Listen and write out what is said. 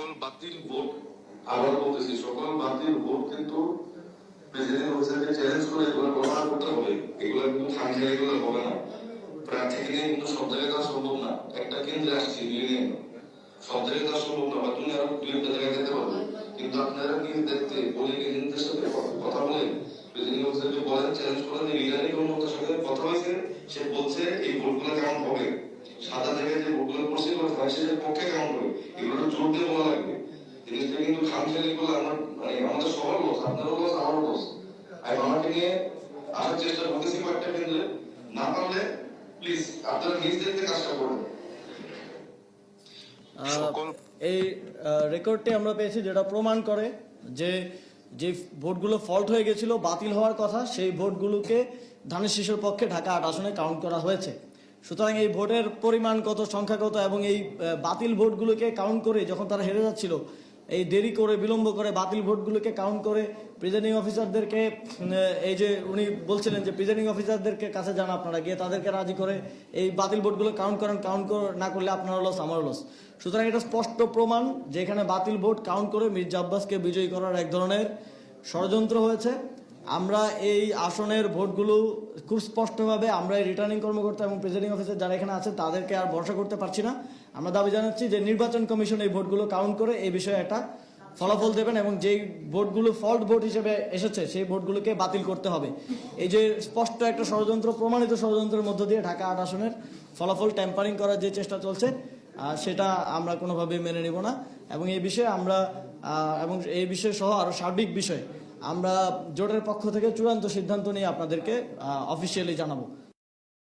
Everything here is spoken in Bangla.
সকল বাতিল ভোট, আবার বলতেছি সকল বাতিল ভোট কিন্তু প্রেসিডেন্ট অফিসারকে চ্যালেঞ্জ করে এগুলো প্রমাণ করতে হবে। এগুলো কিন্তু থাকলে এগুলো হবে না। প্রার্থীকে নিয়ে কিন্তু সব জায়গায় দেওয়া সম্ভব না। একটা কেন্দ্রে আসছি সব জায়গায় দেওয়া সম্ভব না। বা তুমি আরো দুই একটা জায়গায় যেতে পারবে, কিন্তু আপনারা নিজ দেখতে বলে এজেন্টদের সাথে কথা বলে প্রেসিডেন্ট অফিসারকে বলেন, চ্যালেঞ্জ করেন। রিটার্নিং কর্মকর্তার সাথে কথা হয়েছে, সে বলছে এই ভোটগুলো কাউন্ট হবে। সাদা জায়গায় যে ভোটগুলো প্রসিড করতে হয় সেটার পক্ষে কাউন্ট হবে। এগুলো জোর দিয়ে বলা লাগবে। জিনিসটা কিন্তু খামখেয়ালি করলে আমার মানে আমাদের সবার লস, আপনারও লস, আমারও লস। আমি আমাকে নিয়ে আসার চেষ্টা করতেছি কয়েকটা কেন্দ্রে, না পারলে প্লিজ আপনারা নিজ দেখতে কাজটা করুন। এই রেকর্ডটি আমরা পেয়েছি যেটা প্রমাণ করে যে যে ভোটগুলো ফল্ট হয়ে গেছিল, বাতিল হওয়ার কথা, সেই ভোটগুলোকে ধানের শীষের পক্ষে ঢাকা ৮ আসনে কাউন্ট করা হয়েছে। সুতরাং এই ভোটের পরিমাণ কত, সংখ্যা কত এবং এই বাতিল ভোটগুলোকে কাউন্ট করে যখন তারা হেরে যাচ্ছিল, এই দেরি করে বিলম্ব করে বাতিল ভোটগুলোকে কাউন্ট করে প্রিজাইডিং অফিসারদেরকে, এই যে উনি বলছিলেন যে প্রিজাইডিং অফিসারদেরকে কাছে যান আপনারা, গিয়ে তাদেরকে রাজি করে এই বাতিল ভোটগুলো কাউন্ট করেন, কাউন্ট না করলে আপনারও লস আমারও লস। সুতরাং এটা স্পষ্ট প্রমাণ যে এখানে বাতিল ভোট কাউন্ট করে মির্জা আব্বাসকে বিজয়ী করার এক ধরনের ষড়যন্ত্র হয়েছে। আমরা এই আসনের ভোটগুলো খুব স্পষ্টভাবে আমরা এই রিটার্নিং কর্মকর্তা এবং প্রিজাইডিং অফিসার যারা এখানে আছে তাদেরকে আর ভরসা করতে পারছি না। আমরা দাবি জানাচ্ছি যে নির্বাচন কমিশন এই ভোটগুলো কাউন্ট করে এই বিষয়ে একটা ফলাফল দেবেন এবং যেই ভোটগুলো ফল্ট ভোট হিসেবে এসেছে সেই ভোটগুলোকে বাতিল করতে হবে। এই যে স্পষ্ট একটা ষড়যন্ত্র, প্রমাণিত ষড়যন্ত্রের মধ্য দিয়ে ঢাকা ৮ আসনের ফলাফল ট্যাম্পারিং করার যে চেষ্টা চলছে সেটা আমরা কোনোভাবেই মেনে নিব না। এবং এই বিষয়ে আমরা এবং এই বিষয় সহ আরও সার্বিক বিষয়ে আমরা জোটের পক্ষ থেকে চূড়ান্ত সিদ্ধান্ত নিয়ে আপনাদেরকে অফিসিয়ালি জানাবো।